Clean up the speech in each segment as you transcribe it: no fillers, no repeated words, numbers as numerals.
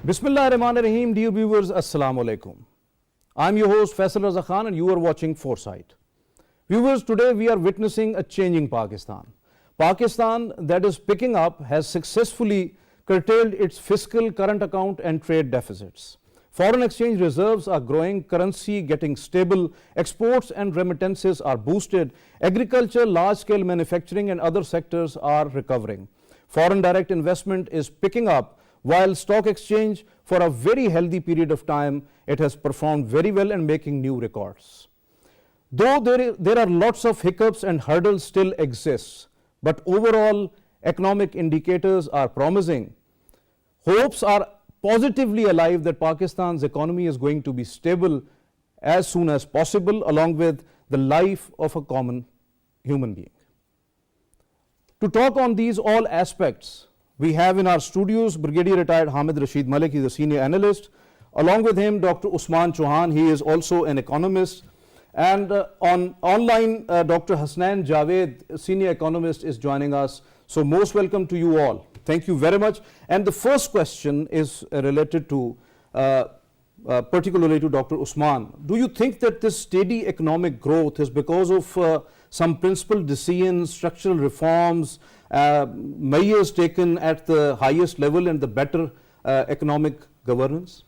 Bismillahirrahmanirrahim, dear viewers, Assalamu alaikum. I'm your host Faisal Raza Khan and you are watching Foresight. Viewers, today we are witnessing a changing Pakistan. Pakistan that is picking up has successfully curtailed its fiscal, current account and trade deficits. Foreign exchange reserves are growing, currency getting stable, exports and remittances are boosted, agriculture, large-scale manufacturing and other sectors are recovering. Foreign direct investment is picking up, while stock exchange for a very healthy period of time, it has performed very well and making new records. Though there are lots of hiccups and hurdles still exist, but overall economic indicators are promising. Hopes are positively alive that Pakistan's economy is going to be stable as soon as possible, along with the life of a common human being. To talk on these all aspects, we have in our studios Brigadier Retired Hamid Rashid Malik, he is a senior analyst. Along with him, Dr. Usman Chohan, he is also an economist. And on online, Dr. Hasnain Javed, senior economist, is joining us. So most welcome to you all. Thank you very much. And the first question is related to, particularly to Dr. Usman. Do you think that this steady economic growth is because of some principled decisions, structural reforms, measures taken at the highest level and the better economic governance?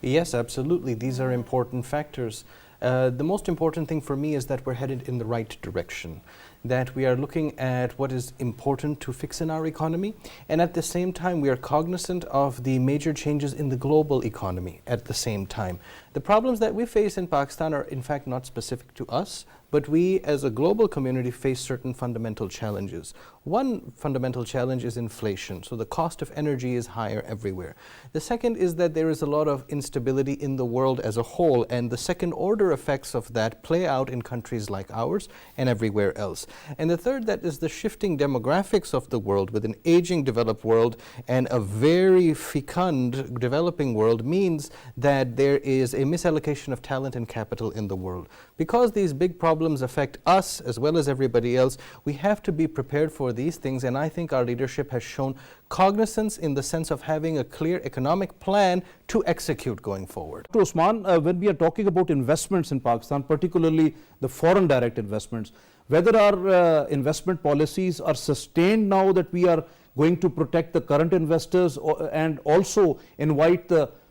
Yes, absolutely. These are important factors. The most important thing for me is that we're headed in the right direction, that we are looking at what is important to fix in our economy, and at the same time we are cognizant of the major changes in the global economy at the same time. The problems that we face in Pakistan are in fact not specific to us, but we as a global community face certain fundamental challenges. One fundamental challenge is inflation, so the cost of energy is higher everywhere. The second is that there is a lot of instability in the world as a whole, and the second order effects of that play out in countries like ours and everywhere else. And the third, that is the shifting demographics of the world, with an aging developed world and a very fecund developing world, means that there is a misallocation of talent and capital in the world. Because these big problems affect us as well as everybody else, we have to be prepared for these things, and I think our leadership has shown cognizance in the sense of having a clear economic plan to execute going forward. Dr. Usman, when we are talking about investments in Pakistan, particularly the foreign direct investments, whether our investment policies are sustained now that we are going to protect the current investors and also invite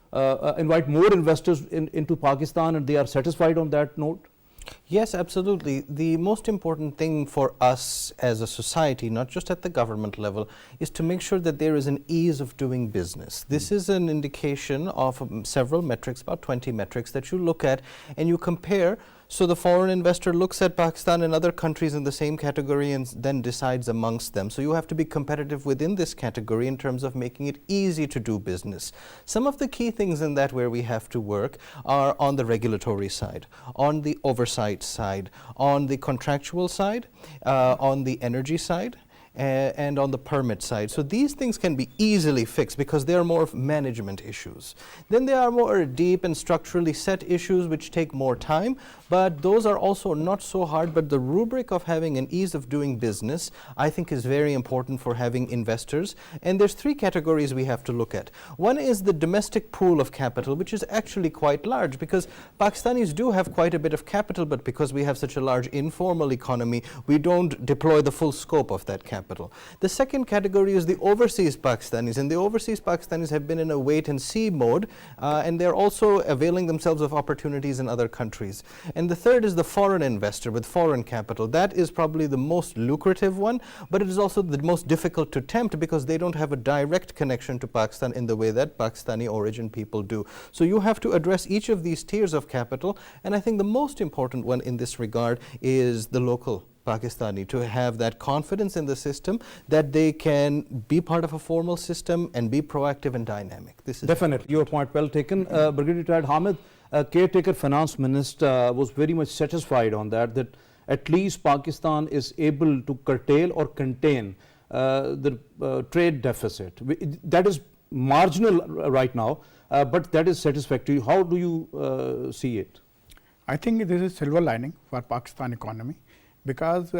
more investors into Pakistan, and they are satisfied on that note? Yes, absolutely. The most important thing for us as a society, not just at the government level, is to make sure that there is an ease of doing business. This is an indication of several metrics, about 20 metrics that you look at and you compare. So the foreign investor looks at Pakistan and other countries in the same category and then decides amongst them. So you have to be competitive within this category in terms of making it easy to do business. Some of the key things in that where we have to work are on the regulatory side, on the oversight side, on the contractual side, on the energy side, and on the permit side. So these things can be easily fixed because they are more of management issues. Then there are more deep and structurally set issues which take more time, but those are also not so hard. But the rubric of having an ease of doing business, I think, is very important for having investors. And there's three categories we have to look at. One is the domestic pool of capital, which is actually quite large, because Pakistanis do have quite a bit of capital, but because we have such a large informal economy, we don't deploy the full scope of that capital. The second category is the overseas Pakistanis, and the overseas Pakistanis have been in a wait-and-see mode, and they're also availing themselves of opportunities in other countries. And the third is the foreign investor with foreign capital. That is probably the most lucrative one, but it is also the most difficult to tempt because they don't have a direct connection to Pakistan in the way that Pakistani origin people do. So you have to address each of these tiers of capital, and I think the most important one in this regard is the local Pakistani, to have that confidence in the system that they can be part of a formal system and be proactive and dynamic. This is definitely your point well taken. Brigadier Retired Hamid, caretaker finance minister, was very much satisfied on that at least Pakistan is able to curtail or contain the trade deficit. That is marginal right now, but that is satisfactory. How do you see it? I think this is silver lining for Pakistan economy, because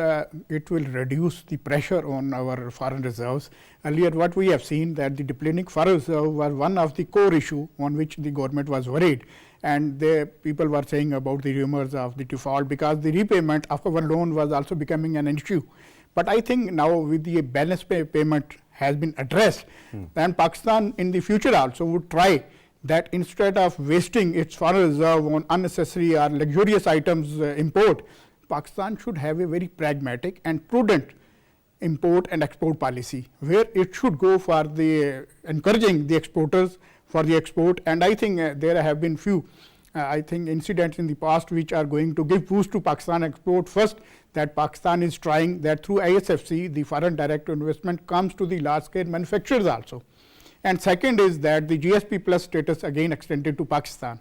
it will reduce the pressure on our foreign reserves. Earlier, what we have seen that the depleting foreign reserve was one of the core issue on which the government was worried, and the people were saying about the rumors of the default because the repayment of our loan was also becoming an issue. But I think now with the balance payment has been addressed, then Pakistan in the future also would try that instead of wasting its foreign reserve on unnecessary or luxurious items import, Pakistan should have a very pragmatic and prudent import and export policy, where it should go for the encouraging the exporters for the export. And I think there have been few I think incidents in the past which are going to give boost to Pakistan export. First, that Pakistan is trying that through ISFC the foreign direct investment comes to the large scale manufacturers also. And second is that the GSP plus status again extended to Pakistan.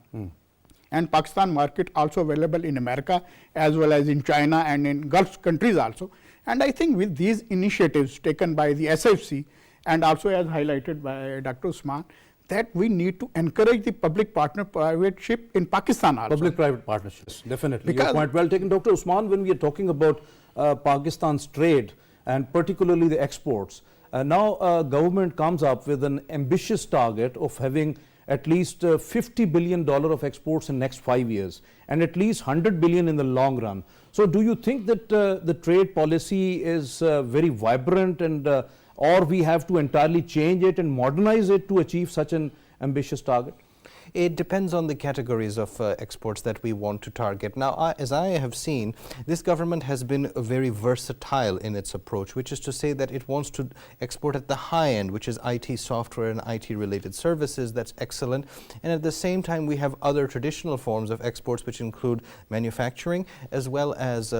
And Pakistan market also available in America as well as in China and in Gulf countries also. And I think with these initiatives taken by the SFC and also as highlighted by Dr. Usman, that we need to encourage the public partnership in Pakistan also. Public-private partnerships, definitely. Because your point well taken. Dr. Usman, when we are talking about Pakistan's trade and particularly the exports, now government comes up with an ambitious target of having at least $50 billion of exports in next 5 years and at least 100 billion in the long run. So do you think that the trade policy is very vibrant and or we have to entirely change it and modernize it to achieve such an ambitious target? It depends on the categories of exports that we want to target. Now, as I have seen, this government has been very versatile in its approach, which is to say that it wants to export at the high end, which is IT software and IT related services. That's excellent. And at the same time, we have other traditional forms of exports, which include manufacturing as well as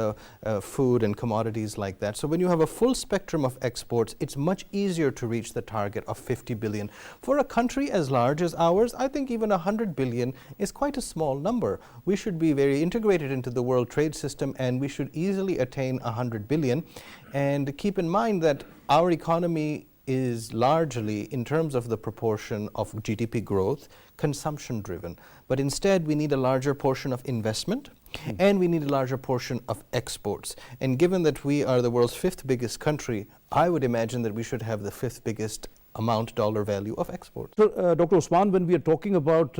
food and commodities like that. So when you have a full spectrum of exports, it's much easier to reach the target of 50 billion. For a country as large as ours, I think even 100 billion is quite a small number. We should be very integrated into the world trade system and we should easily attain 100 billion. And keep in mind that our economy is largely, in terms of the proportion of GDP growth, consumption driven. But instead we need a larger portion of investment and we need a larger portion of exports. And given that we are the world's 5th biggest country, I would imagine that we should have the 5th biggest dollar value of exports. So, Dr. Usman, when we are talking about,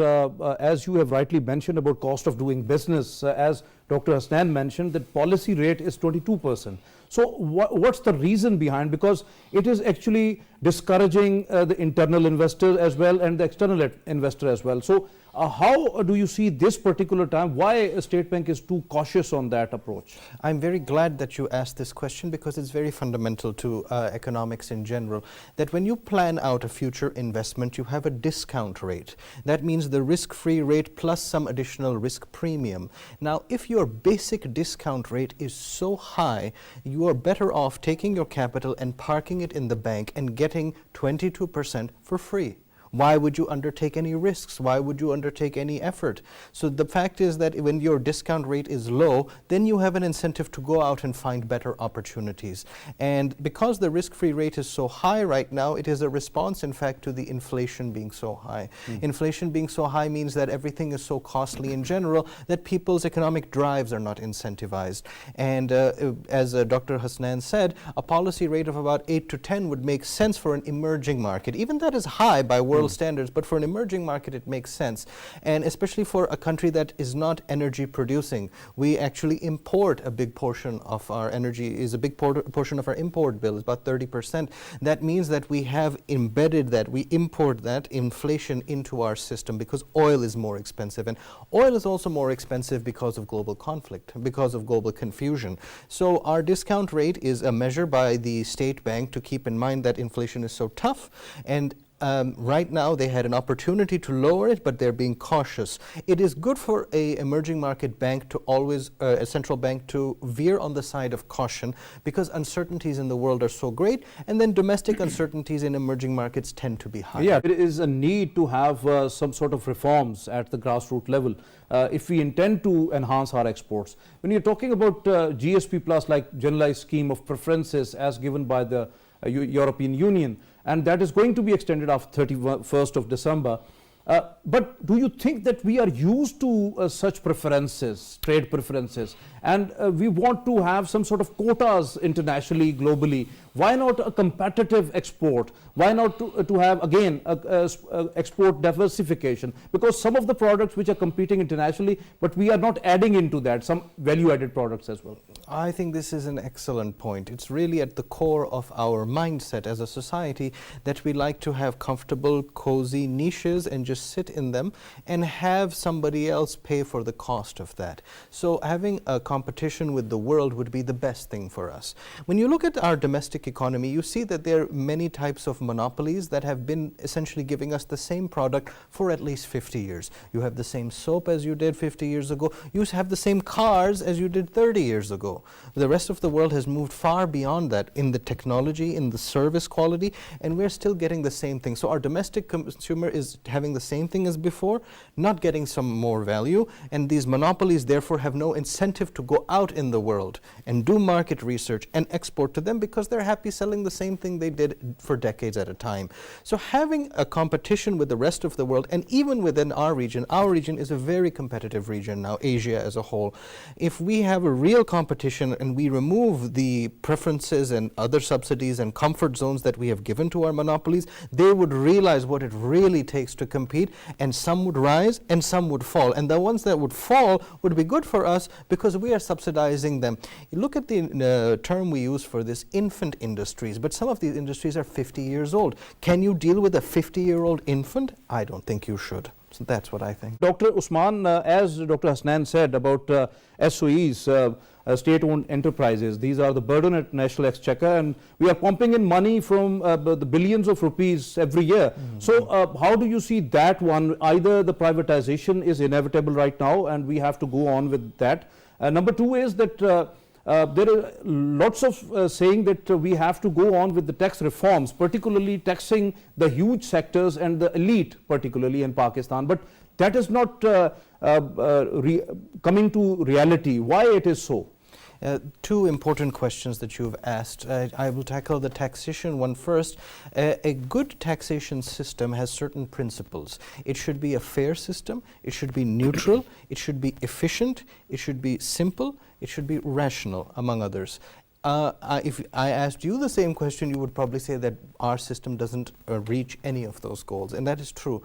as you have rightly mentioned about cost of doing business, as Dr. Hasnan mentioned, that policy rate is 22%. So what's the reason behind? Because it is actually discouraging the internal investor as well and the external investor as well. So how do you see this particular time? Why State Bank is too cautious on that approach? I'm very glad that you asked this question because it's very fundamental to economics in general. That when you plan out a future investment, you have a discount rate. That means the risk-free rate plus some additional risk premium. Now, if your basic discount rate is so high, you are better off taking your capital and parking it in the bank and getting 22% for free. Why would you undertake any risks? Why would you undertake any effort? So the fact is that when your discount rate is low, then you have an incentive to go out and find better opportunities. And because the risk-free rate is so high right now, it is a response, in fact, to the inflation being so high. Inflation being so high means that everything is so costly in general that people's economic drives are not incentivized. And as Dr. Hasnan said, a policy rate of about 8 to 10 would make sense for an emerging market. Even that is high by world standards, but for an emerging market it makes sense. And especially for a country that is not energy producing, we actually import a big portion of our energy, is a big portion of our import bill, is about 30%. That means that we have embedded that, we import that inflation into our system because oil is more expensive. And oil is also more expensive because of global conflict, because of global confusion. So our discount rate is a measure by the State Bank to keep in mind that inflation is so tough, and right now they had an opportunity to lower it, but they're being cautious. It is good for a emerging market bank to always, a central bank to veer on the side of caution because uncertainties in the world are so great, and then domestic uncertainties in emerging markets tend to be high. Yeah, there is a need to have some sort of reforms at the grassroots level if we intend to enhance our exports. When you're talking about GSP plus, like generalized scheme of preferences as given by the European Union, and that is going to be extended after 31st of December. But do you think that we are used to such preferences, trade preferences, and we want to have some sort of quotas internationally, globally? Why not a competitive export? Why not to have, again, export diversification? Because some of the products which are competing internationally, but we are not adding into that some value-added products as well. I think this is an excellent point. It's really at the core of our mindset as a society that we like to have comfortable, cozy niches and just sit in them and have somebody else pay for the cost of that. So having a competition with the world would be the best thing for us. When you look at our domestic economy, you see that there are many types of monopolies that have been essentially giving us the same product for at least 50 years. You have the same soap as you did 50 years ago. You have the same cars as you did 30 years ago. The rest of the world has moved far beyond that in the technology, in the service quality, and we're still getting the same thing. So our domestic consumer is having the same thing as before, not getting some more value, and these monopolies therefore have no incentive to go out in the world and do market research and export to them because they're happy selling the same thing they did for decades at a time. So having a competition with the rest of the world, and even within our region is a very competitive region now, Asia as a whole. If we have a real competition and we remove the preferences and other subsidies and comfort zones that we have given to our monopolies, they would realize what it really takes to compete, and some would rise and some would fall. And the ones that would fall would be good for us because we are subsidizing them. You look at the term we use for this, infant industries, but some of these industries are 50 years old. Can you deal with a 50-year-old infant? I don't think you should. So that's what I think. Dr. Usman, as Dr. Hasnan said about SOEs, state-owned enterprises, these are the burden at national exchequer, and we are pumping in money from the billions of rupees every year. So how do you see that one? Either the privatization is inevitable right now and we have to go on with that. Number two is that there are lots of saying that we have to go on with the tax reforms, particularly taxing the huge sectors and the elite, particularly in Pakistan. But that is not coming to reality. Why it is so? Two important questions that you've asked. I will tackle the taxation one first. A good taxation system has certain principles. It should be a fair system, it should be neutral, it should be efficient, it should be simple, it should be rational, among others. If I asked you the same question, you would probably say that our system doesn't reach any of those goals, and that is true.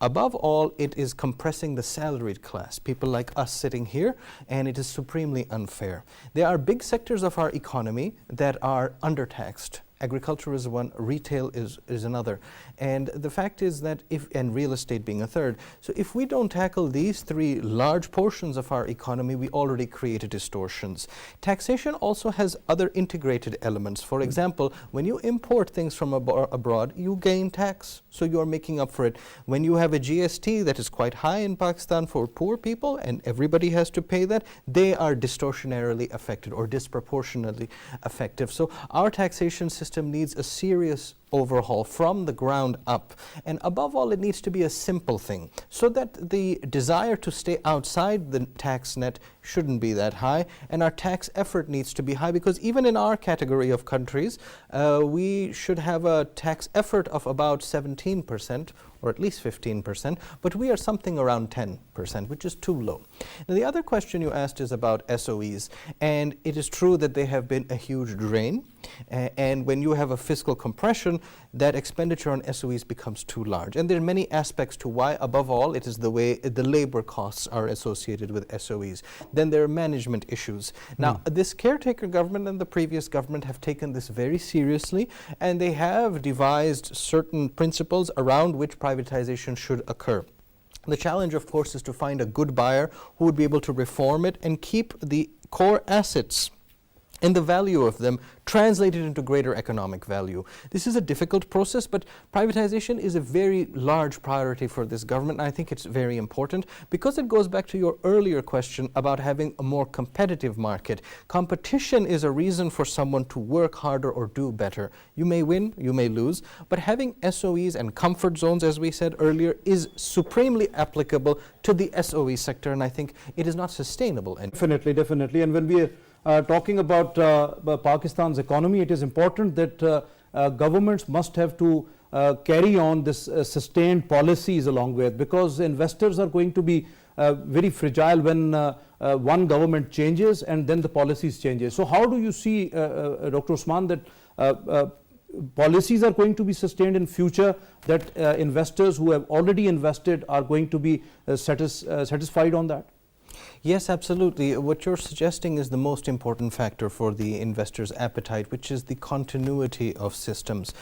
Above all, it is compressing the salaried class, people like us sitting here, and it is supremely unfair. There are big sectors of our economy that are undertaxed. Agriculture is one, retail is another. And the fact is that and real estate being a third. So if we don't tackle these three large portions of our economy, we already created distortions. Taxation also has other integrated elements. For example, when you import things from abroad, you gain tax. So you are making up for it. When you have a GST that is quite high in Pakistan for poor people and everybody has to pay that, they are distortionarily affected or disproportionately effective. So our taxation system needs a serious overhaul from the ground up, and above all it needs to be a simple thing so that the desire to stay outside the tax net shouldn't be that high, and our tax effort needs to be high, because even in our category of countries we should have a tax effort of about 17% or at least 15%, but we are something around 10%, which is too low. Now, the other question you asked is about SOEs, and it is true that they have been a huge drain, and when you have a fiscal compression, that expenditure on SOEs becomes too large. And there are many aspects to why. Above all, it is the way the labor costs are associated with SOEs. Then there are management issues. Now, this caretaker government and the previous government have taken this very seriously, and they have devised certain principles around which privatization should occur. The challenge, of course, is to find a good buyer who would be able to reform it and keep the core assets and the value of them translated into greater economic value. This is a difficult process, but privatization is a very large priority for this government, and I think it's very important because it goes back to your earlier question about having a more competitive market. Competition is a reason for someone to work harder or do better. You may win, you may lose, but having SOEs and comfort zones, as we said earlier, is supremely applicable to the SOE sector, and I think it is not sustainable. Definitely. And when we are talking about Pakistan's economy, it is important that governments must have to carry on this sustained policies along with, because investors are going to be very fragile when one government changes and then the policies changes. So how do you see, Dr. Usman, that policies are going to be sustained in future, that investors who have already invested are going to be satisfied on that? Yes, absolutely. What you're suggesting is the most important factor for the investor's appetite, which is the continuity of systems.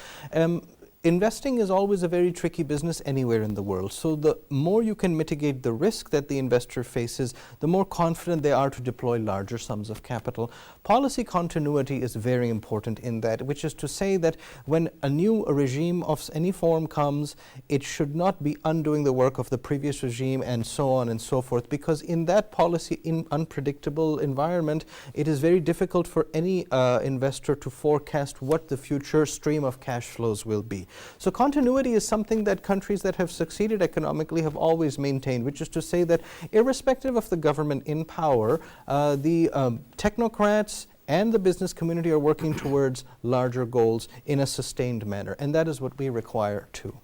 Investing is always a very tricky business anywhere in the world. So the more you can mitigate the risk that the investor faces, the more confident they are to deploy larger sums of capital. Policy continuity is very important in that, which is to say that when a new regime of any form comes, it should not be undoing the work of the previous regime and so on and so forth, because in that policy in unpredictable environment, it is very difficult for any investor to forecast what the future stream of cash flows will be. So continuity is something that countries that have succeeded economically have always maintained, which is to say that irrespective of the government in power, the technocrats and the business community are working towards larger goals in a sustained manner, and that is what we require too.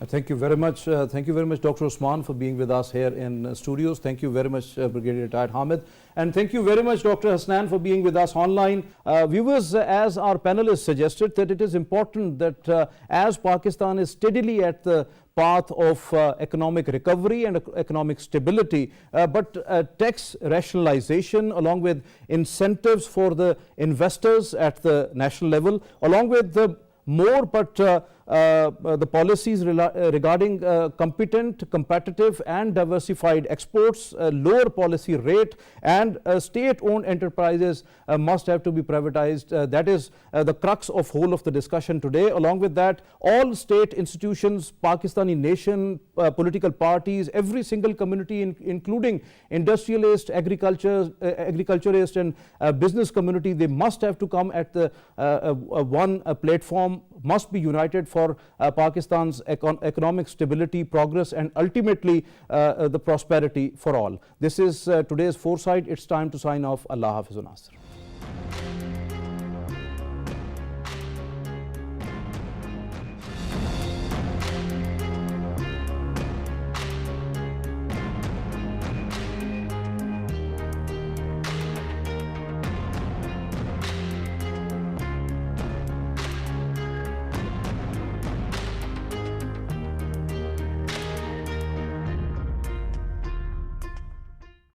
Thank you very much. Thank you very much, Dr. Usman, for being with us here in studios. Thank you very much, Brigadier Retired Hamid. And thank you very much, Dr. Hasnan, for being with us online. Viewers, as our panelists suggested, that it is important that as Pakistan is steadily at the path of economic recovery and economic stability, but tax rationalization along with incentives for the investors at the national level, along with the more but the policies regarding competent, competitive and diversified exports, lower policy rate, and state-owned enterprises must have to be privatized. That is the crux of whole of the discussion today. Along with that, all state institutions, Pakistani nation, political parties, every single community, including industrialist, agriculturist and business community, they must have to come at the one platform, must be united for Pakistan's economic stability, progress and ultimately the prosperity for all. This is today's Foresight. It's time to sign off. Allah Hafiz.